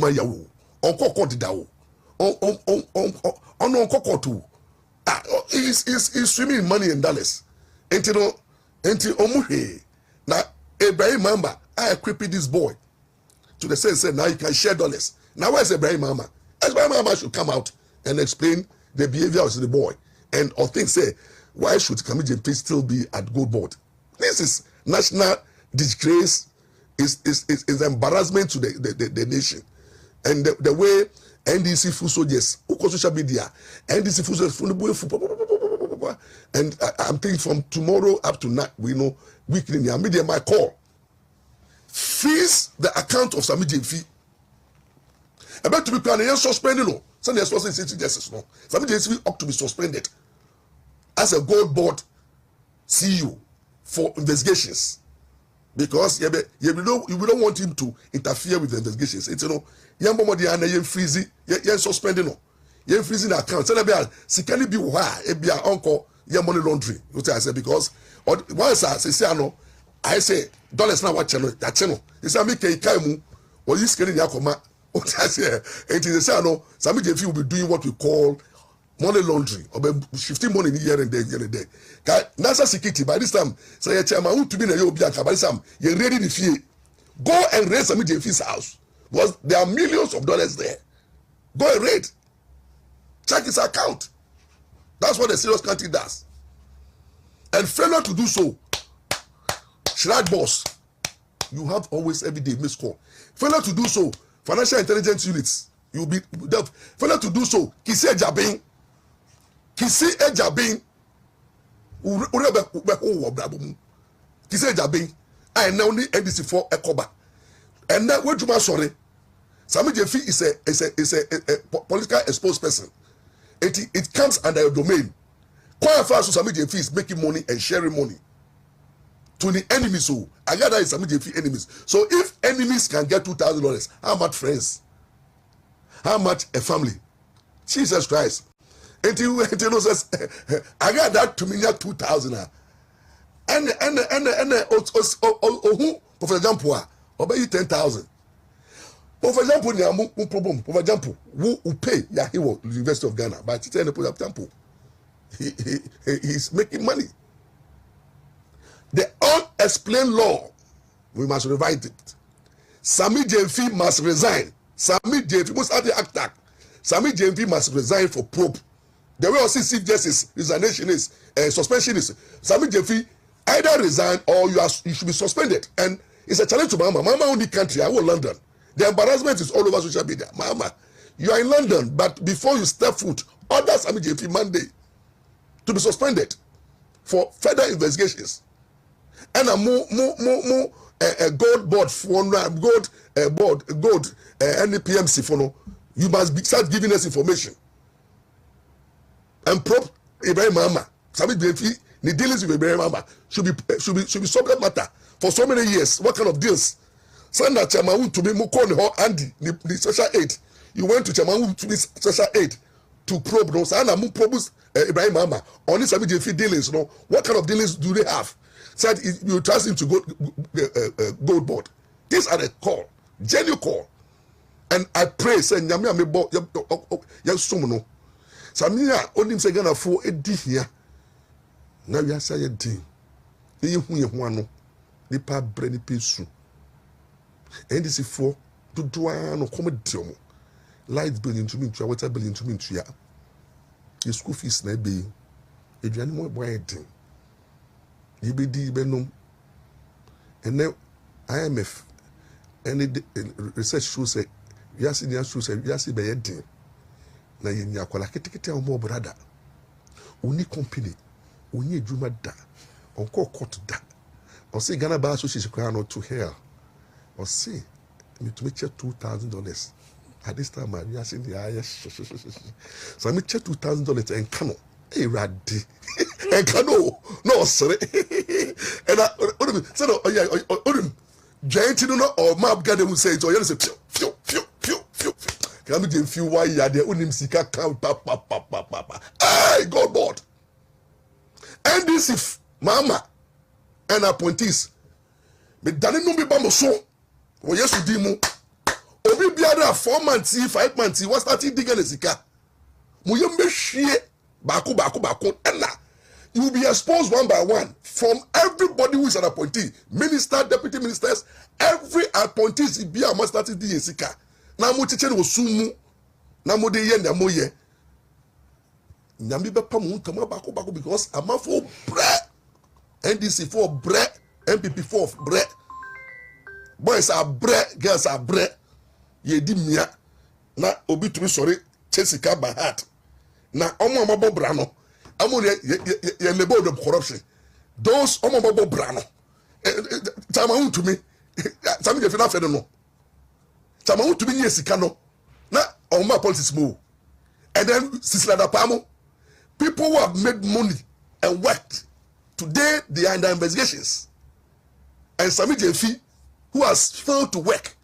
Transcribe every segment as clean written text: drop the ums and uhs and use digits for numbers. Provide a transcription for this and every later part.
my yawo. On court dao. On court he's swimming in money in dollars. Until omuhe. Now Ibrahim Mamba, I equipped this boy to the sense that now you can share dollars. Now where's Ibrahim Mamba? Ibrahim Mamba should come out and explain the behavior of the boy. And or think say, why should Sammy Gyamfi still be at gold board? This is national disgrace, is embarrassment to the nation. And the way NDC full soldiers, social media, NDC full soldiers, and I'm thinking from tomorrow up to now, we know weekly media might call. Freeze the account of Sammy Gyamfi. About to be planning suspended. No, some of the justice. No, Sammy Gyamfi ought to be suspended as a gold board CEO for investigations, because you don't want him to interfere with the investigations. It's you freezing, suspending, no, freezing the account. So can it be why it be uncle money laundering? What I say, because once I say no, I say dollars now what channel that channel. It's a make a or this getting yakoma. What I say, it is a no. Sammy Gyamfi will be doing what we call money laundering, or shifting money here and there. NASA security by this time, say a chairman who to be in a Yobiaka by this time, you're ready to fear. Go and raid Sammy Gyamfi's house, because there are millions of dollars there. Go and raid. Check his account. That's what a serious country does. And failure to do so, Shrad boss, you have always every day missed call. Failure to do so, financial intelligence units, you'll be failure to do so, Kisi Ejabin. Kisi Ejabin, Kisi Ejabin, I now need NDC for Ekoba. And now, what you must sorry, Sammy Gyamfi is a political exposed person. It comes under your domain. Quite fast, Sammy Gyamfi is making money and sharing money to the enemies. So Agradaa is Sammy Gyamfi enemies. So if enemies can get $2,000, how much friends? How much a family? Jesus Christ. Until says Agradaa to me 2,000. And for example, obey 10,000. For example, problem. For example, who pay Yahiwo University of Ghana, but it's an example. He's making money. The unexplained law, we must revise it. Sammy Gyamfi must resign. Sammy Gyamfi must have the attack. Sammy Gyamfi must resign for probe. The way also Chief Justice resignation is suspension is Sammy Gyamfi either resign or you should be suspended. And it's a challenge to Mama. Mama only country, I will London. The embarrassment is all over social media. Mama, you are in London, but before you step foot, order Sammy Gyamfi Monday to be suspended for further investigations. And a gold board for gold NPMC for no, you must start giving us information. And prop Ibrahim Mama, Sammy Gyamfi, the dealings with Ibrahim Mama should be subject matter for so many years. What kind of deals? Send that Chairman to be Mukon Andy, the special aid. You went to Chairman to be special aid to probe those and probes Ibrahim Mama on this Sammy Gyamfi dealings. No, what kind of dealings do they have? Said you trust him to go gold board. These are the call, genuine call. And I pray, say, Nyame amebo yasumuno. Samia onim se Ghana for edi here. Na wi asa ye din. Ye hu ano. Nipa bre ni pesu. NDC for to duah no comedy. Light bill into me, water bill into me to ya. Your school fees na be. Eduane mo boy din. Yibidi benum. And then IMF and research shows say yes in your shoes say yes be yedin. Na yenya kwala ketekete o mo brother. Oni company, oni edwuma da. Onko court da. O say Ghana Bar Association crown not to hell. Or say me to make $2,000. At this time I yes in the yes. So I make $2,000 and cano. Hey raddi. And cano. No sir. And I said oh yeah giant no or map garden will say it or you say phew. Can we few why you are there unim sika count pa. Hey God board. And this if mama and appointees me dani no be bambo so o yesu di mu obi bia gather 4 months, 5 months, what started digging the sika. Muyembe shie baku. And you will be exposed one by one from everybody who is an appointee, minister, deputy ministers, every appointee is be a must start the sika. Na mo chichen wo sumu, na mo de ye na mo ye. Nyami be pa mo ntama baku because I'm for bread. NDC for bread, MPP for bread. Boys are bread, girls are bread. Ye di mia na obi tumi sorry chesika by heart. Na omo amabo brano. Amo ye label of corruption. Those omo amabo brano. Tama to me. Sammy Gyamfi na fe no. Tama to me yesika no. Na omo politics move. And then Sislada Pamo, people who have made money and worked. Today they are in the investigations. And Sammy Gyamfi, who has failed to work,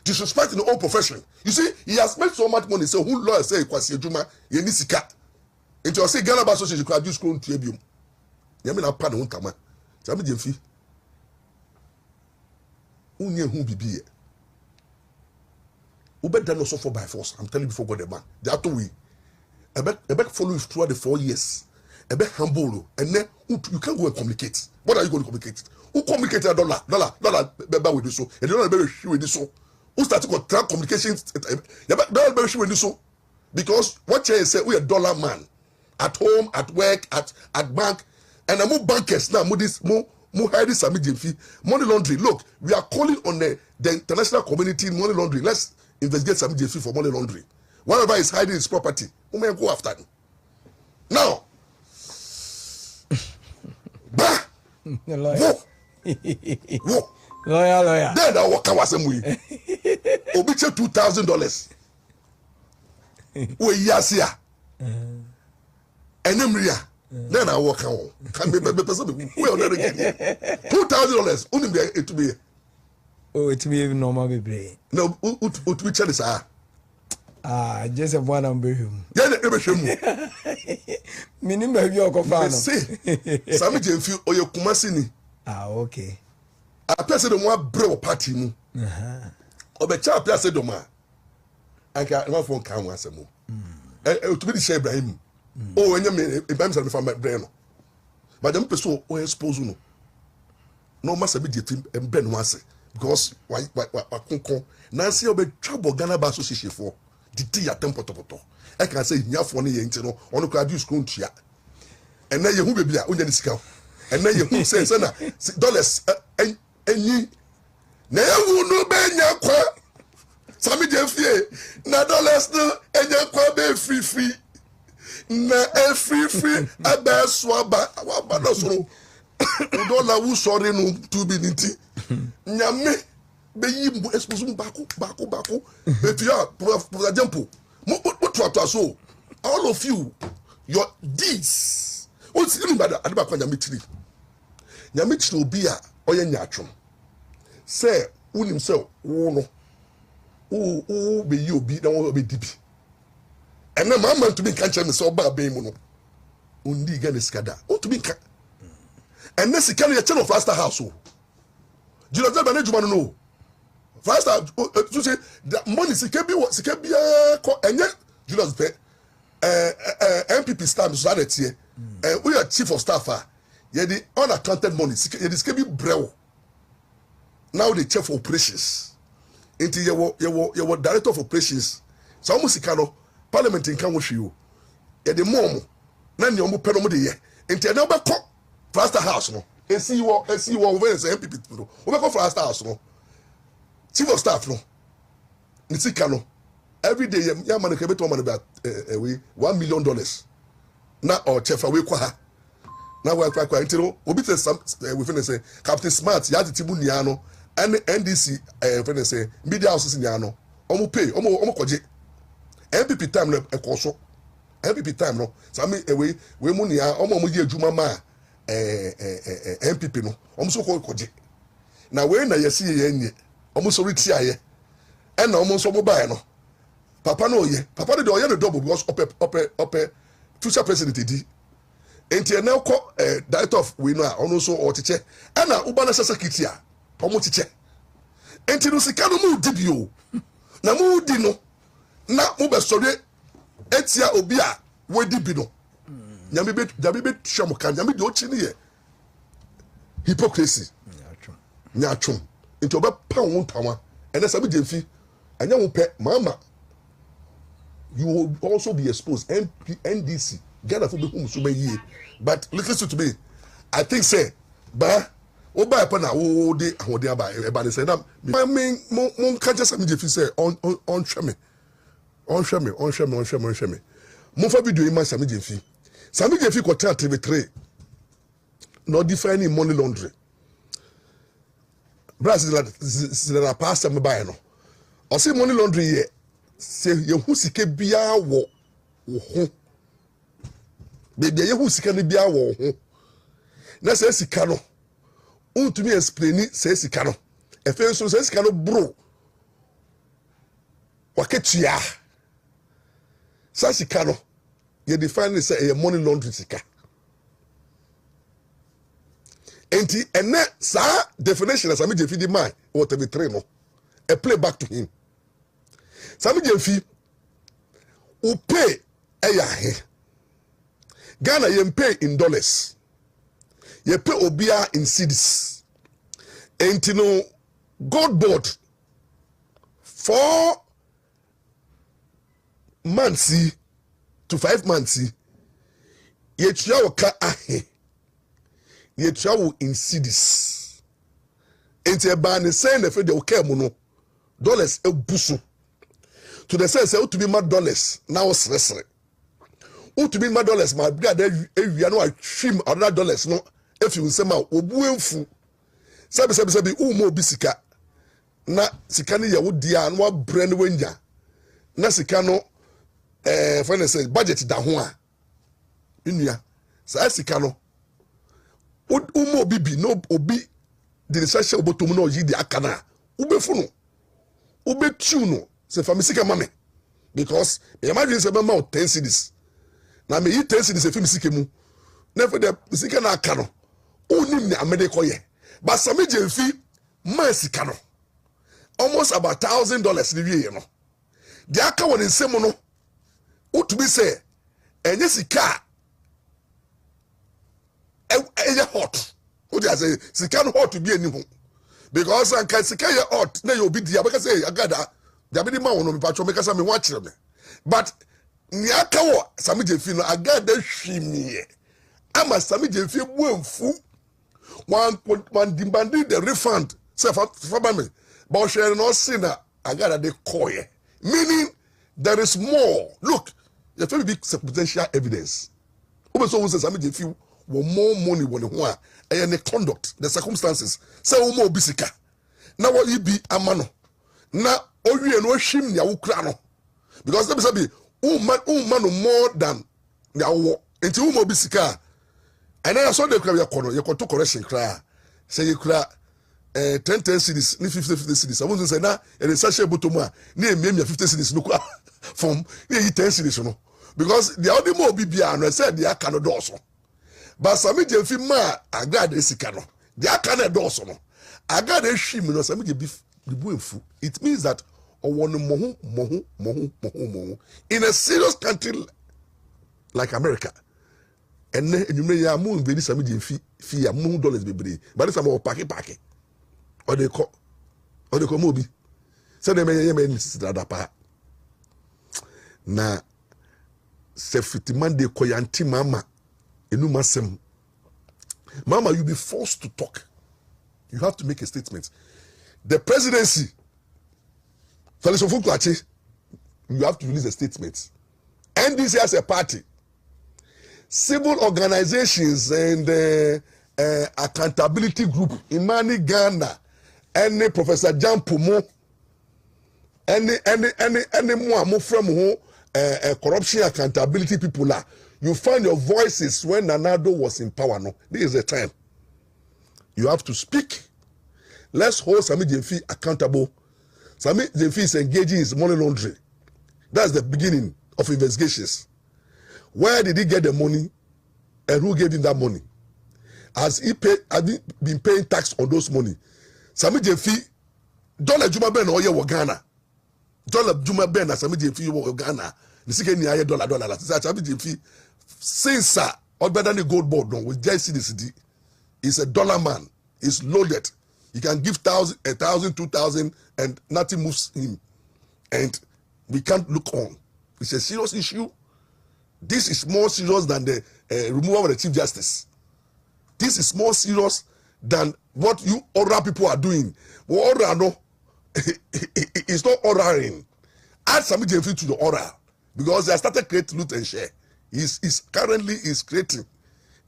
disrespect in the own profession. You see, he has made so much money. So who lawyer say kwasi ejuma ye ni sika. Into you say Ghana Bar Association could just grown to ebium. Yami na pa no ntama. Sammy Gyamfi. Unye hu bibi. Ube done also for by force. I'm telling you before God the man. The other way. Ebe follow you throughout the 4 years. Ebe humble and then you can't go and communicate. What are you going to communicate? Who communicated dollar with this so? And you don't be sure with this so. Who started to track communications? Don't be sure with this so. Because what you say, we a dollar man at home, at work, at bank, and I move bankers now. More highly Sammy Gyamfi money laundering. Look, we are calling on the international community money laundering. Let's investigate Sammy Gyamfi for money laundering. Whatever is hiding his property, we may go after him. Now, bah, whoa. Lawyer. Then I walk out some way. Obiche $2,000. We yasia. Enemria. Then I walk out. Can be person. We are not again. $2,000. Only be it to be. Oh, it be normal be. No, which is just a one number him. Yeah, never show me. Minimum your confirm. Say, Sammy Gyamfi or your Kumasini. Okay. I person the one bro party mu. Obecha place do ma. Anka no phone kan wan asemu. To be the share Ibrahim. Oh, enya me Ibrahim say me fa brain no. But them person o expose no. No massa be the brain no ase because why konko. Nancy obetwa Ghana Bar Association for didi atem potopoto. I can say nyafo ne ye nti no ono kwa adu school ntua. Ena ye hu bebi a onya ni sika. Ena ye hu say na dollars enyi na ewu no benya kwa Sammy Gyamfi na dollars no enya kwa be free na free abeso aba no so dollar wu sori no to be nti nyame be yimbu expose baku efia for example mo to so all of you your deeds what's in bad adeba kwa nyame tiri obi a oye nyatwom say unim say wo no o be yi obi na wo be dibi ena mama to be kan me say oba be mu no undi ga ne skada o to be kan ena sika no ye channel faster house o jilo za na juma no faster to say the money sika bi ko enye jilo pe MPP staff so that tie we are chief of staff ye the unaccounted money ye the sika bi brew. Now the chief of operations. Into your director of operations. So almost no parliament in Kanwo you. The mom. Nan your pen on the year. Into another cop Faster House no. And see what over as MPP no. Over for Faster House no. Chief of staff no. Nisika no. Every day ya man can bet man about $1 million. Na or chef away kwa. Now we are quite until we beat some we finish say Captain Smart ya tibu niano. And NDC, when they say media houses in Yano, almost pay, almost koje. MPP time no ekoso. MPP time no. Sami away we money almost year juma ma MPP no. Almost so koje. Now we na yesi yenye. Almost already aye. And almost so mobile no. Papa no ye. Papa de oye no double because up future president di. Enti na ko director of we know also or teacher. And na ubana secretary omo chiche enti no sika no mu dibio na mu di no na mu be sori etia obi a wodi bi no nyame be twam kan nyame de ochi ne ye hypocrisy nyatwom into be pa wo ntawa ene Sammy Gyamfi anya wo pe mama you will also be exposed. NDC Ghana for be home so be but listen to me I think say ba oba e pa na wo de ahode aba e ba ne say na me mon ka just Sammy Gyamfi say on hwe me mo fa video ima Sammy Gyamfi ko tell TV3 no defining money laundering Brazil la pastor me buy no o say money laundering ye say ye hu sika bia wo ho be ye hu sika ne bia wo ho na say sika no untumi explain say sika no e fe so say sika no bro waketua sa sika no ye define say money laundering sika enti ene sa definition as Sammy Gyamfi di man what be three no a play back to him Sammy Gyamfi who pay he Ghana ye pay in dollars ye pay obia in cedis enti no God board 4 months to 5 months ye tua woka ahe ye travel in cedis enti e ba ne say na fe de woka mu no dollars ebuso to the sense to be mad dollars now sresre to be mad dollars my brother ewia no atwim other dollars no if you nsema obu enfu sabi mo bisika na sika ne ye wo dia na wa brand wanya na sika no for say budget da ho a nnua sa sika no umo bibi no obi de research obotom no yi di akana ubefu no ubetu no se famisika mame because e imagine say mama 10 cedis na me yi 10 cedis e famisika mu na for the sika na aka no onim ni amede koye but Sammy Gyamfi man sika no almost about $1,000 ni wie no de aka won nsem no utubi say enye sika hot what do I say sika no hot to be any ho because an kan sika ye hot na you be dia because say Agradaa dia be di ma wono me patcho me kasa me ho akire me but ni aka wo Sammy Gyamfi no Agradaa hwimie ama Sammy Gyamfi buamfu one demanding the refund say for me but share no sin na Agradaa de koye meaning there is more look there will be potential evidence obe so say Sammy Gyamfi more money when ho and the conduct the circumstances say wo mo bisika na wo yi amano na owie no hwim nya wo kura no because they be man more than nya wo enti wo mo bisika and then so dey kura ye kono ye koto correction kra say ye kura 10 cedis ni 50 cedis I won't say na e research botomu a na emia 50 cedis no kura from ye 10 cedis no because the only more bibia no say the aka no do so but Sammy Gyamfi ma Agradaa sika no the aka na do so no Agradaa hwim no Sammy Gyamfi buemfu it means that owono mohu in a serious country like America and enyume ya mu be Sammy Gyamfi fi ya mu dollars bebre but some o pake or they call mobi say dem ye ni sistrada pa na se fitiman de koyanti mama enumasem mama you be forced to talk you have to make a statement the presidency Felix Ofunkwachi you have to release a statement NDC as a party civil organizations and accountability group Imani Ghana any Professor Jampumo any more from who corruption accountability people are you find your voices when Nanado was in power. No, this is the time. You have to speak. Let's hold Sammy Gyamfi accountable. Sammy Gyamfi is engaging in money laundering. That's the beginning of investigations. Where did he get the money and who gave him that money? Has he been paying tax on those money? Sammy Gyamfi, dollar Juma Ben Oye wa Ghana. dollar juma ben as Sammy Gyamfi wo Ghana the sika ni aye dollar Sammy Gyamfi since or better than the gold board no with JCDCD is a dollar man, is loaded. He can give 1,000, 2,000 and nothing moves him, and we can't look on. It's a serious issue. This is more serious than the removal of the Chief Justice. This is more serious than what you other people are doing. What other no, it's not ordering. Add Sammy Gyamfi to the order because they started creating loot and share. He's currently creating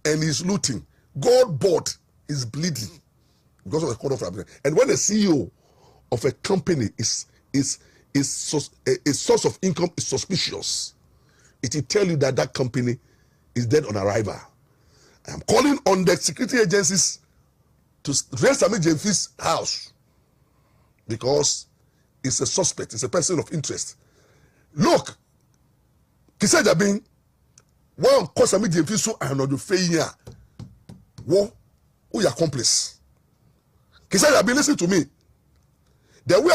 and he's looting. Gold board is bleeding because of the court of arbitration. And when a CEO of a company is a source of income is suspicious, it will tell you that that company is dead on arrival. I'm calling on the security agencies to raid Sammy Gyamfi's house because it's a suspect, it's a person of interest. Look, Kisa Jabin, one cause Sammy Gyamfi so another failure. Wo, who your accomplice? Kisa Jabin, listen to me. The way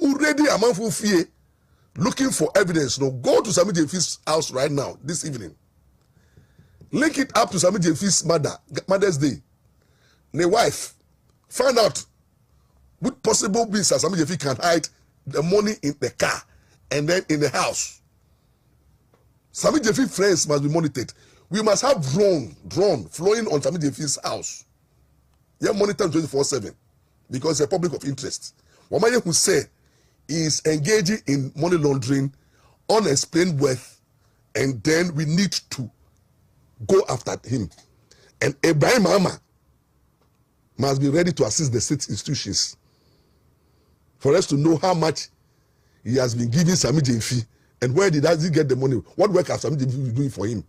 already a man for fear looking for evidence. No, go to Sammy Gyamfi's house right now, this evening. Link it up to Sammy Gyamfi's Mother's Day. The wife, find out what possible means that Sammy Gyamfi can hide the money in the car and then in the house. Sammy Gyamfi friends must be monitored. We must have drone flowing on Sammy Gyamfi's house. Yeah, monitor 24/7 because it's a public of interest. Wamaye who say is engaging in money laundering, unexplained wealth, and then we need to go after him. And Ibrahim Mama must be ready to assist the state institutions for us to know how much he has been giving Sammy Gyamfi and where did he get the money. What work has Sammy Gyamfi been doing for him?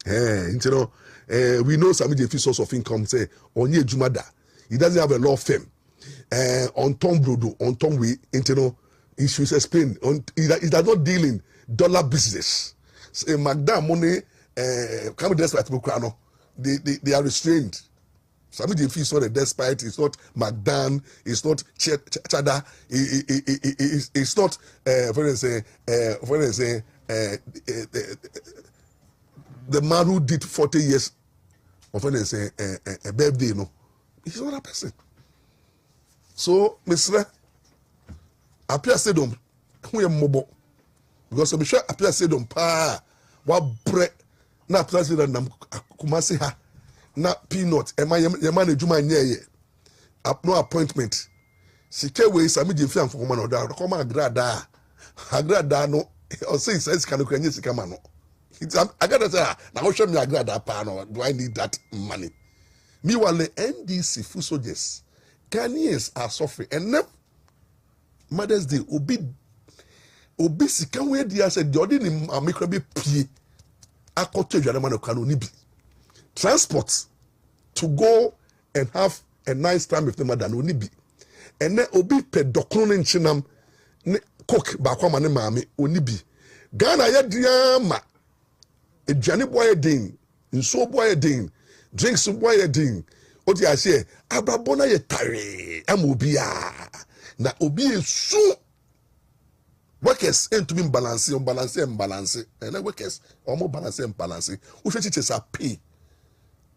We know Sammy Gyamfi's source of income. Say Onye Jumada, he doesn't have a law firm. On Tom Brodo, on Tom we, issues explain. He does not deal in dollar business. Say Magda money, come despite Bukrano. They are restrained. Sammy Gyamfi is not a despite. It's not Magdan. It's not Chada. It's not the man who did 40 years of a birthday. No, he's not a person. So, Mr. Apia said who am mobile because I'm sure Apia said what bread na Apia said kumasi ha na peanut yamane juma nyeye no appointment sike we Sammy Gyamfi and for man oda come Agradaa no or say says can you sika man no I gotta say na go show me Agradaa pa no do I need that money meanwhile the NDC full soldiers Ghanaians are suffering and now Mother's Day obi sika we dia said the ordinary amicrobe pie akoto adware man kan oni bi transport to go and have a nice time with the mother oni bi and then obi pe dokro ne nchinam ne cook ba kwa mane maame oni bi Ghana ya diama adwane boy din nso boy din drinks boy din odi ase abrabona ye tare amobia na obi esu workers to be balance and workers almost balance we teachers are pay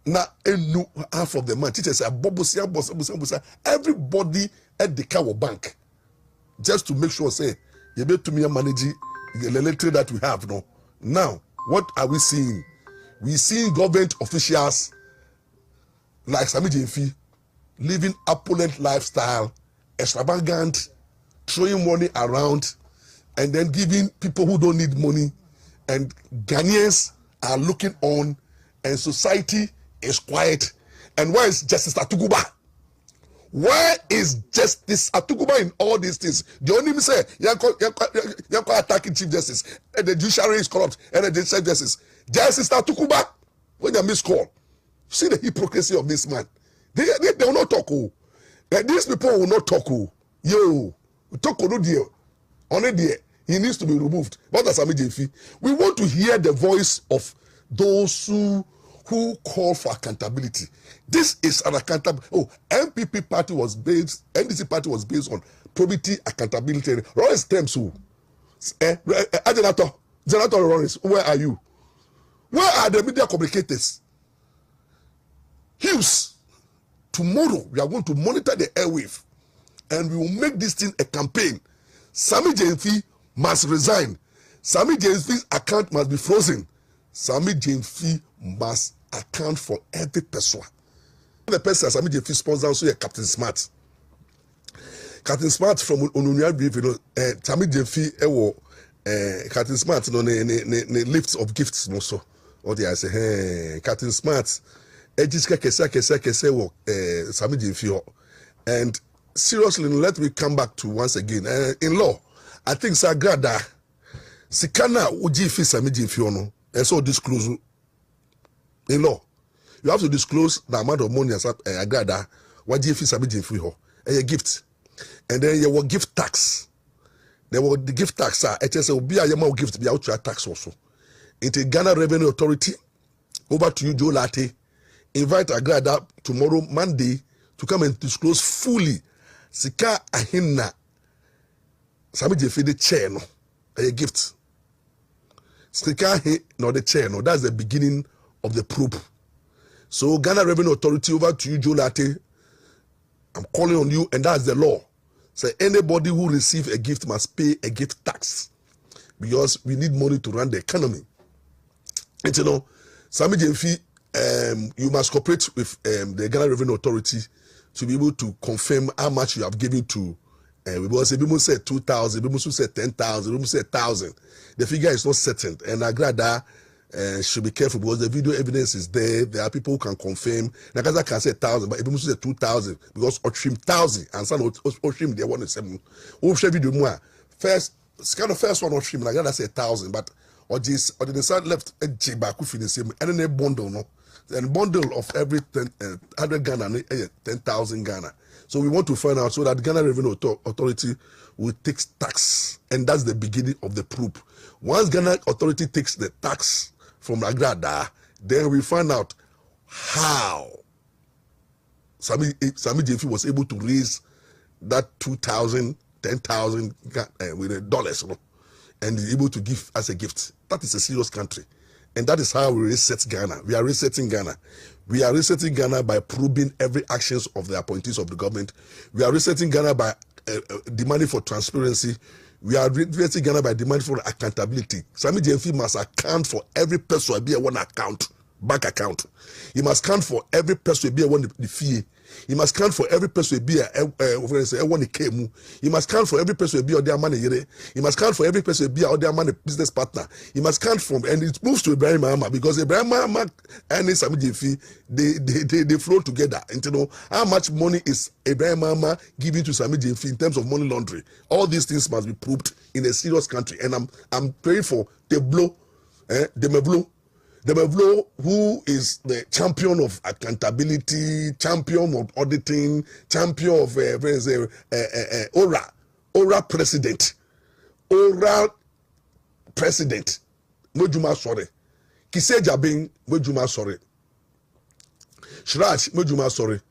na enu half of the month teachers are boss everybody at the car bank just to make sure say you be to me manage the electricity that we have now what are we seeing? We seeing government officials like Sammy Gyamfi living opulent lifestyle, extravagant, throwing money around, and then giving people who don't need money. And Ghanaians are looking on, and society is quiet. And where is Justice Atuguba? Where is Justice Atuguba in all these things? The only say you're attacking Chief Justice, and the judiciary is corrupt, and the judicial justice. Justice Atuguba, when you miss call. See the hypocrisy of this man. They will not talk. These people will not talk. Yo, talk no deal. Only there, he needs to be removed. What does Sammy Gyamfi? We want to hear the voice of those who call for accountability. This is an accountability. NDC party was based on probity, accountability. Lawrence terms who? Senator Lawrence, where are you? Where are the media communicators? Hughes, tomorrow we are going to monitor the airwave and we will make this thing a campaign. Sammy Gyamfi must resign. Sammy Gyamfi's account must be frozen. Sammy Gyamfi must account for every person. The person Sammy Gyamfi sponsors also is Captain Smart. Captain Smart from Onunia Brief, Sammy Gyamfi, Captain Smart, ne lifts of gifts, no so. Or they say, hey, Captain Smart, Ejiska Kese, Sammy Gyamfi. And seriously, let me come back to once again. In law, I think Agradaa, Sikana Uji fi Sammy Gyamfi no, and so disclose. In law, you have to disclose the amount of money as Agradaa, what fi Sammy Gyamfi ho, a gift. And then you will gift tax. There will the gift tax. It will be a yama gift be out to tax also. Into Ghana Revenue Authority, over to you, Joe Latte. Invite Agradaa tomorrow, Monday, to come and disclose fully. Sika ahina. Sammy Gyamfi the chair no, a gift. Sika no the chair no. That's the beginning of the probe. So Ghana Revenue Authority, over to you, Joe Latte. I'm calling on you, and that's the law. So anybody who receives a gift must pay a gift tax because we need money to run the economy. And you know, Sammy Gyamfi, you must cooperate with the Ghana Revenue Authority to be able to confirm how much you have given to. Because people say 2,000, people say 10,000, people say 1,000. The figure is not certain, and Agradaa should be careful because the video evidence is there. There are people who can confirm. Nakaza can say 1,000, but people say 2,000 because Oshim 1,000 and some Oshim they want to say. Oshim video more first. Kind of first one Oshim. Nakaza say 1,000, but or the side left a jibaku finish same and then a bundle no, and bundle of every 100 Ghana 10,000 Ghana. So we want to find out so that Ghana Revenue Authority will take tax, and that's the beginning of the probe. Once Ghana Authority takes the tax from Agradaa, then we find out how Sammy Gyamfi was able to raise that 2,000, 10,000 with dollars, you know, and is able to give as a gift. That is a serious country, and that is how we reset Ghana. We are resetting Ghana. We are resetting Ghana by probing every actions of the appointees of the government. We are resetting Ghana by demanding for transparency. We are resetting Ghana by demanding for accountability. Sammy Gyamfi must account for every person be a one account, bank account. He must account for every person be a one the fee. He must count for every person be a one kemu. He must count for every person be their money. He must count for every person be their money business partner. He must count from, and it moves to Ibrahim Mahama because Ibrahim Mahama and Sammy Gyamfi they flow together. And you know how much money is Ibrahim Mahama giving to Sammy Gyamfi in terms of money laundering. All these things must be proved in a serious country. And I'm praying for Deblo, Demevlo, who is the champion of accountability, champion of auditing, champion of Ora president, Mojuma sorry, Kise Jabin, Mojuma sorry, Shraj, Mojuma sorry,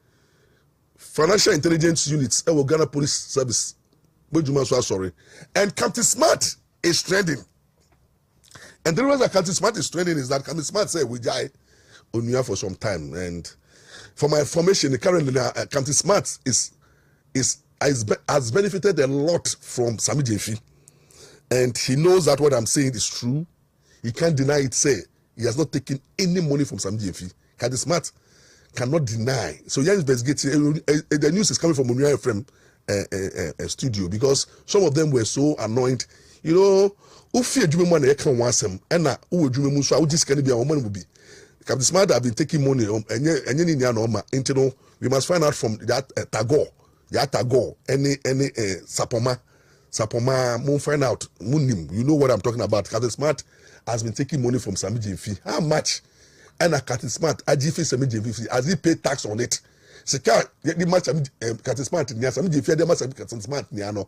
Financial Intelligence Units, Ghana Police Service, Mojuma sorry, and Captain Smart is trending. And the reason that Captain Smart is trending is that Captain Smart said we die on you for some time. And for my information, currently Captain Smart has benefited a lot from Sammy Gyamfi. And he knows that what I'm saying is true. He can't deny it. Say he has not taken any money from Sammy Gyamfi. Captain Smart cannot deny. So you're investigating. The news is coming from Onuya FM studio because some of them were so annoyed. You know, if you do money, you can want some, and now who do you so I would just be a woman will be. Captain Smart have been taking money and you we must find out from that Tagore, any Sapoma, we'll find out. You know what I'm talking about. Captain Smart has been taking money from Sammy Gyamfi. How much? And Captain Smart, Sammy Gyamfi, has he paid tax on it? Secure the much Captain Smart, Sammy Gyamfi, the much Captain Smart, Niano.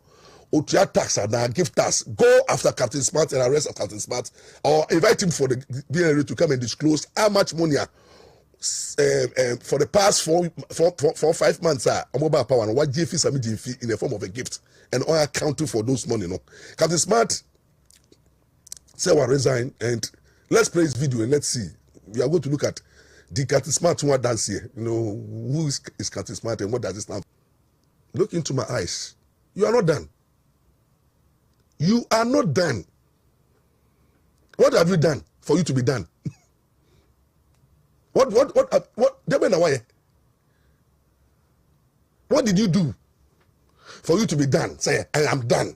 Otua tax and give tax. Go after Captain Smart and arrest Captain Smart, or invite him for the BNR to come and disclose how much money for the past 5 months, mobile power and what Gyamfi Sammy Gyamfi in the form of a gift, and all accounting for those money. No, Captain Smart say we resign, and let's play this video and let's see. We are going to look at the Captain Smart who dance here. You know, who is Captain Smart and what does it stand for? Look into my eyes. You are not done. You are not done. What have you done for you to be done? What did you do for you to be done? Say, I am done.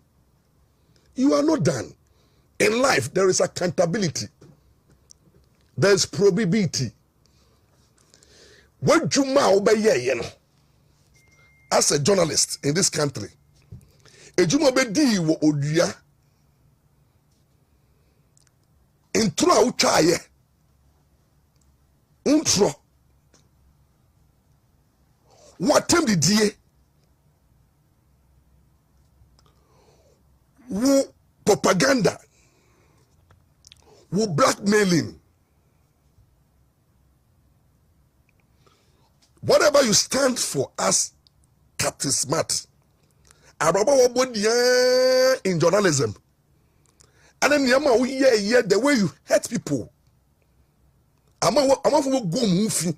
You are not done. In life, there is accountability. There is probability. What you know, as a journalist in this country, ejuma be di wo odua intro a utwaye intro watem di die wo propaganda wo blackmailing, whatever you stand for as Captain Smart, in journalism, and then the way you hurt people. I'm go moving.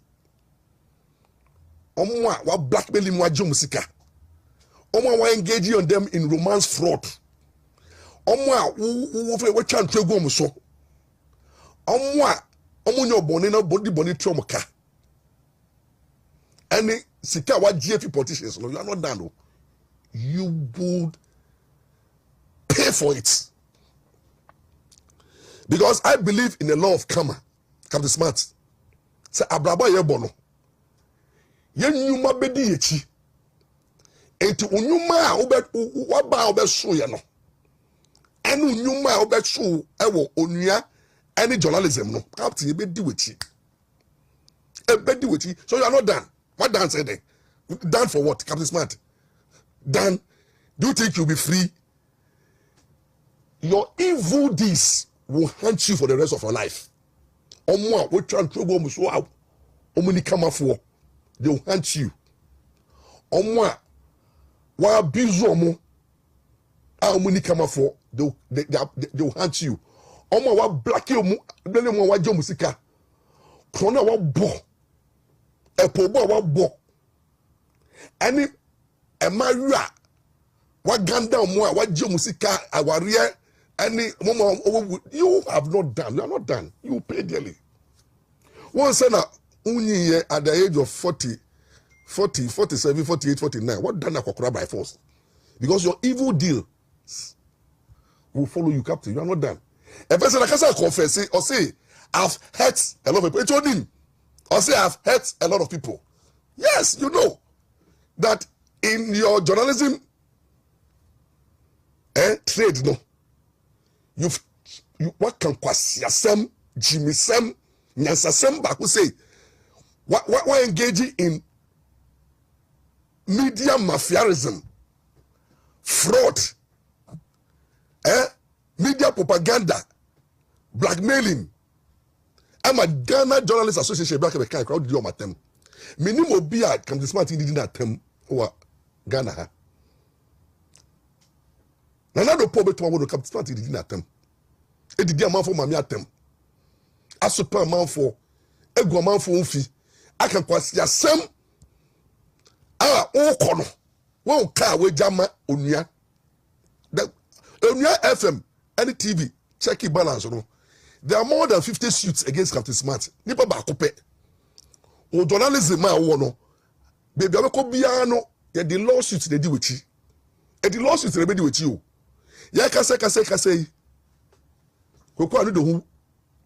What blackmailing wa musika. Wa engaging on them in romance fraud. We chan go so. Nyo body trauma. Any sika wa GFP politicians, no, you are not done. No. You would pay for it. Because I believe in the law of karma. Captain Smart. Say abraba ye bono. Ye nyuma bedi yechi. Enti unyuma waba obeso ye no. Enu unyuma obeso ewo onua any journalism no. Captain ye bedi wechi. E bedi wechi. So you are not done. What done said there? Done for what? Captain Smart. Done. Do you think you'll be free? Your evil deeds will haunt you for the rest of your life. Omwa, we try and trouble so out. Omuni come for. They will haunt you. Omwa, wa bizomo. Omuni come for. They will haunt you. Omwa wa black you. Then mo wa jo musika. Krona wa bo. Epobo wa bo. Any emaria wa ganda mo wa jo musika awaria any you have not done. You are not done. You pay dearly. One say na unyi at the age of 40, 47, 48, 49. What done akokora by force? Because your evil deal will follow you captive. You are not done. A person like I confess or say I've hurt a lot of people. It's only or say I've hurt a lot of people. Yes, you know that in your journalism trade, no, you what can kwasiasem, jimisem, nyansasem back who say what engaging in media mafiaism, fraud, media propaganda, blackmailing. I'm a Ghana Journalist Association back in the country. How did you them? Minimum be at Captain Smart didn't attempt or Ghana. Now the poor to one Captain Smart didn't attempt. It did a man for Mammy attempt. A super man for a woman for Unfi. I can pass ya some. Oh, corner. One car with Jama Unia. The Unia FM, any TV, check your balance. There are more than 50 suits against Captain Smart. Nipa bakope. O journalism ma wono. Baby abeko biano ye the lawsuits they deal with you. E the lawsuits they deal with you. Ya kase. Koko anu do hu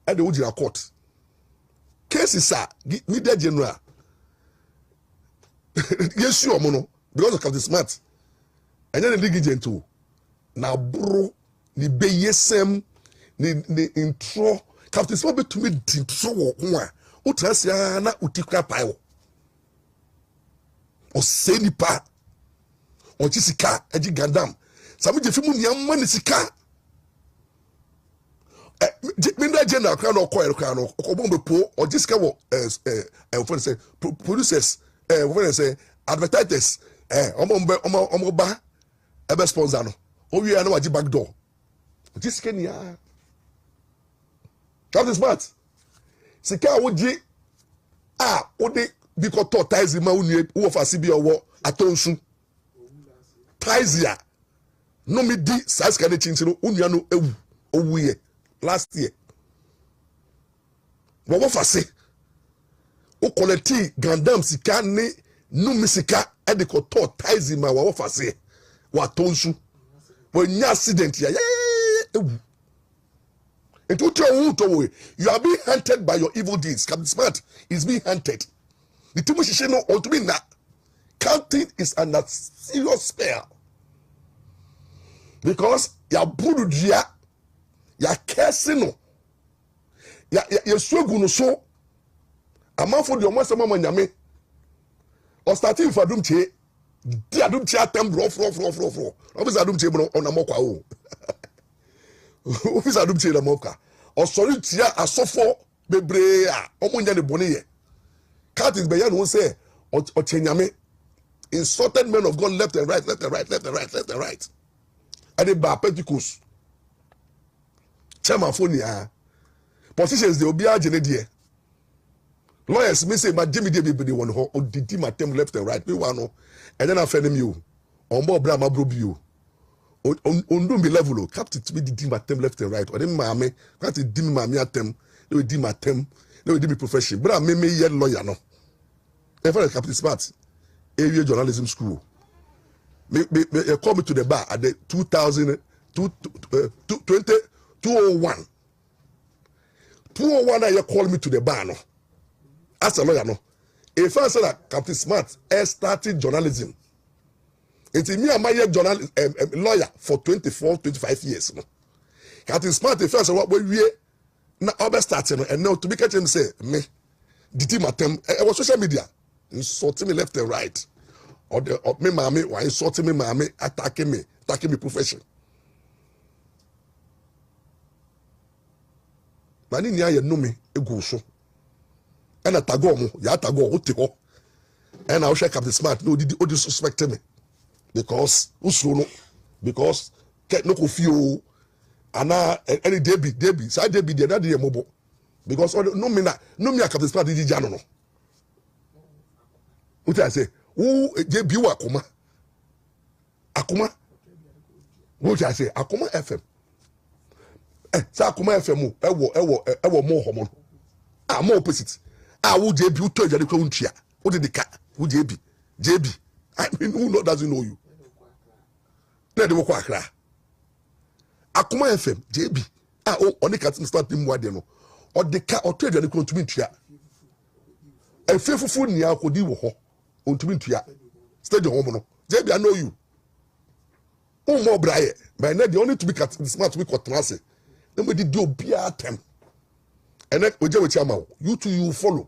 e de ujira court. Cases are media general. Yes you omo because of Captain Smart. And then the league too. Na bro ni beyesem ni intro Captain Smart be to me intro wo a utrasia na utikra pae o senipa o chisika eji gandam Sammy Gyamfi mu niamma ni sika minda general crown or coil crown or bomb po or just go say producers when I say advertisers omoba ebe sponsor no o wi na waji back door just Kenya that is smart sika woji ode because to ties ma unu wo fa sibi owo atonsu ties ya no me di size ka ne chinchi no unu no ewu owu ye last year wo fa se o collecti grandam sika ne no sika e de ko to ties ma wo fa se wa tonsu wo nya accident ya ewu. And you are being hunted by your evil deeds. Captain Smart is being hunted. The too much no or to be na counting is under serious spell. Because ya budu dia ya kesino ya swegu no so amafo de omo sama nyame or starting for adum che di adum che atem fro obisa adum che bro onamokwa o office adum che na moka or sorry tia asofo bebre a omonya ne bone ye Curtis be ya no say o chenyame insulted men of God left and right and the ba Pentecost chairman phone ya politicians they obi agene die lawyers me say ma Jimmy dey be won ho o didi matem left and right we wan no and then after them you on board bra ma bro bi o on do be level o captain to be didi matem left and right or dem ma me can't didi ma me atem they didi matem they didi profession bra me ye lawyer no e for Captain Smart area journalism school me call me to the bar at the 201 you call me to the bar no as a lawyer no if I say that Captain Smart started journalism it's me and my journalist lawyer for 25 years no Captain Smart if I say what we na obe starting and now to be catch him say me the team attempt was social media insulting me left and right or me mommy why insulting me mommy attacking me profession mani nia ye no me egu so and atago mo ya atago o te ho and I share Captain Smart no did o suspect me because usro no because get no ko fio ana any debi say debi dey that dey mobo because no me Captain Smart did jano no what I say who debi wa akoma what I say akoma FM sa akoma FM ewo mo homo mo opposite wo debi wo to adwade kwa untua wo de ka wo debi I mean who doesn't know you na de wo kwa akra akoma FM JB oni Captain Smart mu ade no o de ka o to adwade kwa ntumi ntua efefufu ni akodi wo ho ntumi ntua stage home no JB I know you mo braye by na the only to be Captain Smart to be kotrase na mo di obia tem ene oje we chiama you too you follow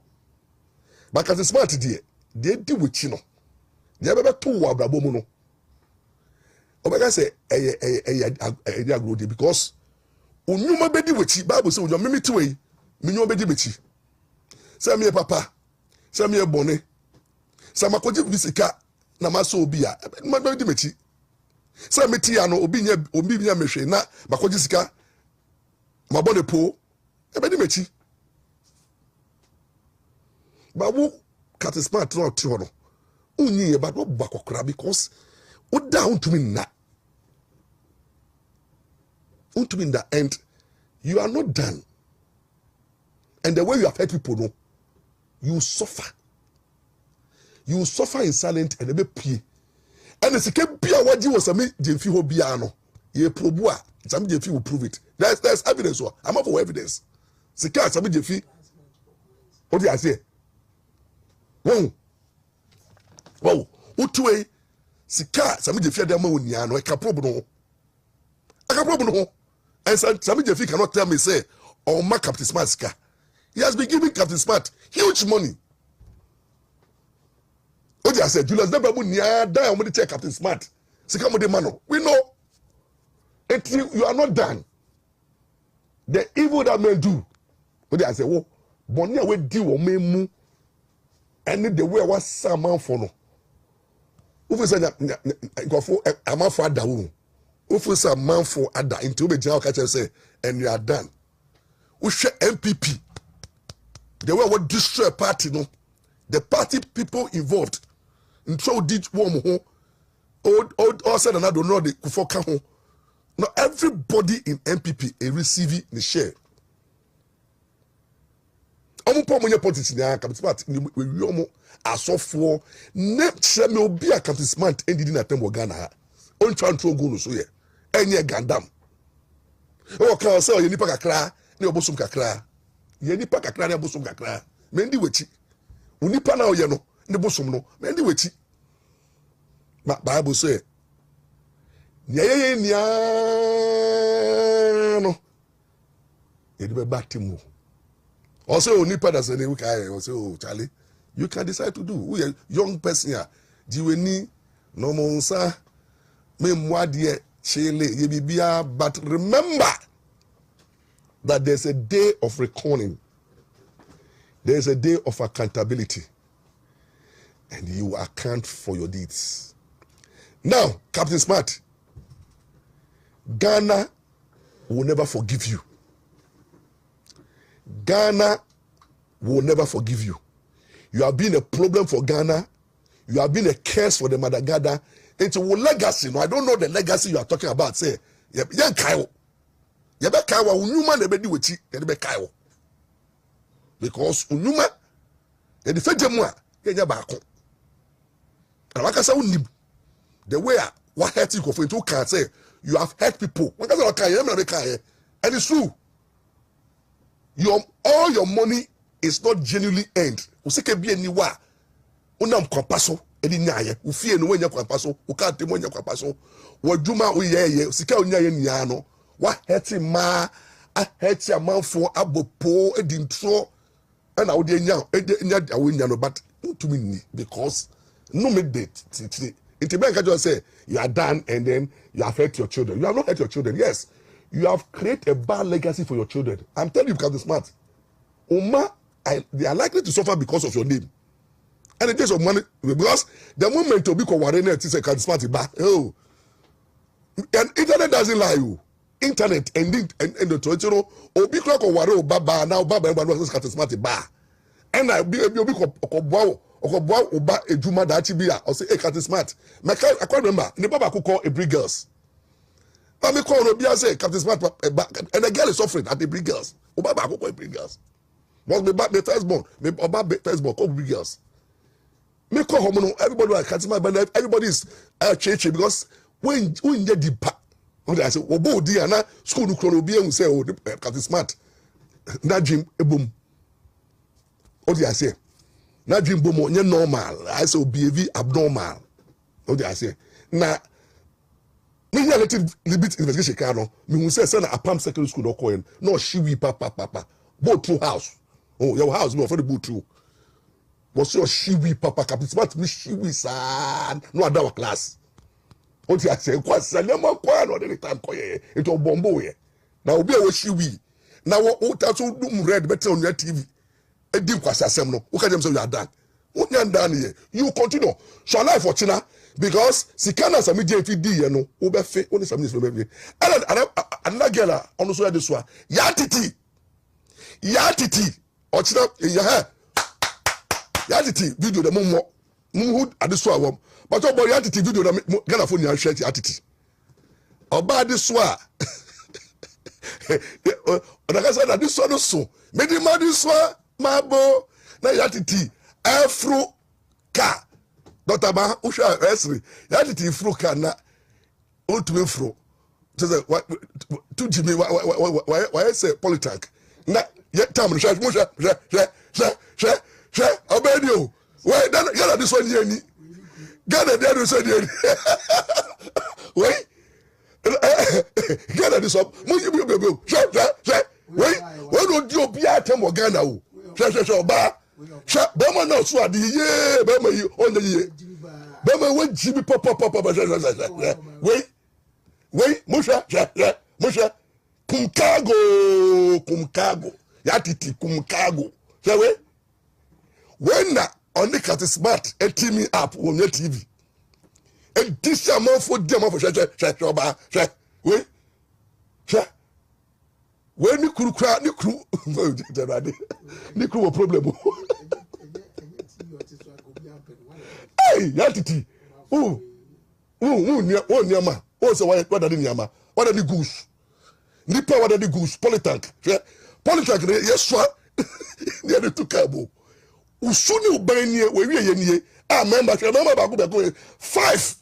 but Captain Smart die de di we chi no de bebe to wo abrabo mu no obega say Agradaa because onyuma bedi wechi Bible say onyo mimi tiwe minyo bedi bechi say me papa say me bone say makoje bisika na maso obi a ma bedi mechi say me tia no obi nya mehwe na makoje sika ma bone po e bedi mechi babu Captain Smart no ti ho no unyi e ba do bakokra because o down to me na in the end you are not done and the way you have hurt people no you suffer in silence and be pie and the second bia waji was Sammy Gyamfi ho bia no ye probu a Sammy Gyamfi will prove it there's evidence I'm for evidence sika Sammy Gyamfi what do I say wow utuwe sika Sammy Gyamfi dey ma onia no e ka problem no and Sammy Gyamfi cannot tell me say or mark Captain Smart sika he has been giving Captain Smart huge money what do I say Julius never nia die on the check Captain Smart sika mo dey man we know until you are not done the evil that men do. What I say, oh, Bonia we do or me mu, and the way was some man for no. Who said that? Go for a man for Ada. Who say man for Ada into the general catcher say, and you are done. Who share MPP? The way what destroy party no, the party people involved. In so did one more. All said and I don't know the kufoka home. Now everybody in MPP is receiving the share. Omo po mo nye politics ni aka but we omo asofo ne che me obi aka smart endidi na tembo Ghana ha. On twanto go no so ye. Enye gandam. O ka say ye nipa kakra ne obosum kakra. Ye nipa kakra ne obosum kakra. Me ndi wechi. Unipa na oye no ne bosum no me ndi wechi. Bible say nyeye no it be back to mu also onipa da say we can say oh Charlie you can decide to do we a young person here diweni no monsa me mwade chele ye bibia but remember that there's a day of reckoning, there's a day of accountability, and you account for your deeds. Now, Captain Smart, Ghana will never forgive you. Ghana will never forgive you. You have been a problem for Ghana. You have been a curse for the Madagascar. Into legacy. No, I don't know the legacy you are talking about. Say, yeah, Kyle. Yeah, Kyle. Unyuma nebe di wechi. Yeah, Kyle. Because unyuma, yeah, the fejemwa. Yeah, bako. And like I said, the way what hurt you for you can say you have hurt people. And it's true. All your money is not genuinely earned. Usike bi eniwa. Unam kwapaso edi nyaye. Ufie no wenya kwapaso. Ukate wenya kwapaso. Waduma uyeye. Usika unyaye nyano. What hurt ma? A hurt ya man for abopo edi ntro. And I would nya awenya but to me because no make date. Intimate just say you are done and then you have hurt your children. You have not hurt your children. Yes, you have created a bad legacy for your children. I'm telling you, Captain Smart. They are likely to suffer because of your name. And it takes of money because the moment to be warene it is a Captain Smart back. Oh, and internet doesn't lie. You internet and the Toronto obi clock or waro baba now baba was Captain Smart bar. And I be wow. Okoboa oba ejuma da chibia or say Captain Smart. I can't remember. The baba could call a brig girls. But me call no say Captain Smart and the girl is suffering at the brig girls. Obaba could call a brig girls. Was me back the firstborn. Me oba firstborn call brig girls. Me call home everybody like Captain Smart, but everybody is church because when get the pa. When I say obo di ana school no chrono bi ehun say oh Captain Smart. Na dream ebom. What do I say? Na dream bomo nye normal. I say behave abnormal. What do I say? Na me here let limit investigation car no. Me hu say na apam secondary school no coin. No shiwi papa. Boat through house. Oh, your house no for the boat through. Was your shiwi papa Captain Smart me shiwi san. No other class. What do I say? Kwa salema kwa no the time koye. It o bombo ye. Na obi a wo shiwi. Na wo taso dum red better on your TV. You continue. So life for China because Sikana Sammy Gyamfi no obefe only some from every and another girl on so this one yatiti or China ya yatiti video the mum who at this one but about yatiti video the Ghana phone ya share yatiti oba this one like I said this one so made him this one Mabo na yatiti afro ka Dr. Ma usha esri yatiti afro ka na otu afro say to Jimmy why say politank na yet time no share obedio why then get this one here ni get there so there wait get this up mo you share wait when do you be atem Ghana o share ba bema na so ade ye bema yi onye ye bema we jibi pop wait musha Chicago no kumkago yatiti kumkago hwe when na on the cat smart and team up on your TV and this amount for them for share when you could cry ni crew ni crew problem hey yatiti nyama so what are the nyama what are the goose nipa what are the goose polytank yes so near the tukabo usuni ubanye we ye nie member ba go 5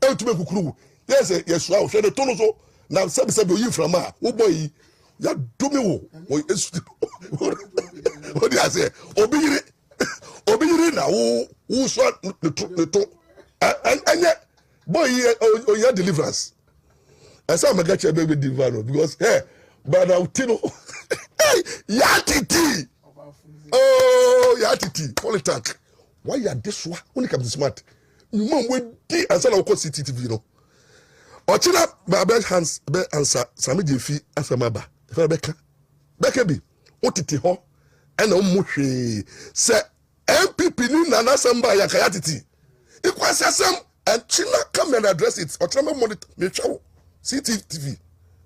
and to make crew yes so the tono so na sabi you from a wo boy ya do me wo what do I say obiyire na wo so the to and boy your deliverance I say my gacha baby divano because hey but now tino hey yatiti oh yatiti polytank why you this one when it comes to smart you man we dey answer na ko CCTV no ochina ba be hands be answer Sammy Gyamfi afamaba if I beka bi otiti ho e na mo hwe se MPP ni nana samba ya kayatiti ikwase asem and China come and address it or try monitor me show CCTV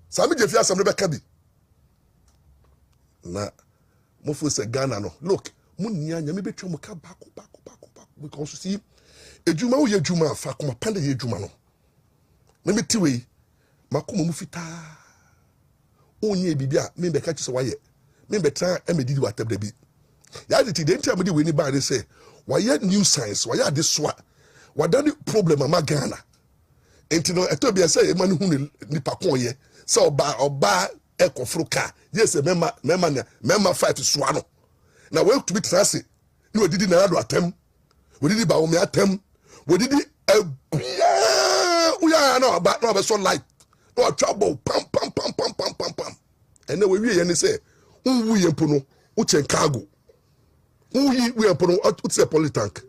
Sammy Gyamfi asem beka bi na mo fo se Ghana no look mo nia nya me betwa mo ka back because see ejuma wo ye ejuma fa kuma pande ye ejuma no me metiwe makoma mu fita onye bibia me be ka chi so waye me betra emedidi watab da bi ya diti de ntia me di we ni ba de say waye new science waye ade soa wadani problem ama Ghana entino eto bia say e manu hu ni pakon ye say oba ekofruka yes mema 5 soa no na we to be trase ni odidi na ado atem odidi ba wo me atem odidi uya na ba so light no trouble pam and then we ye say unwu ye mpo no uche cargo unwu we mpo no utse polytank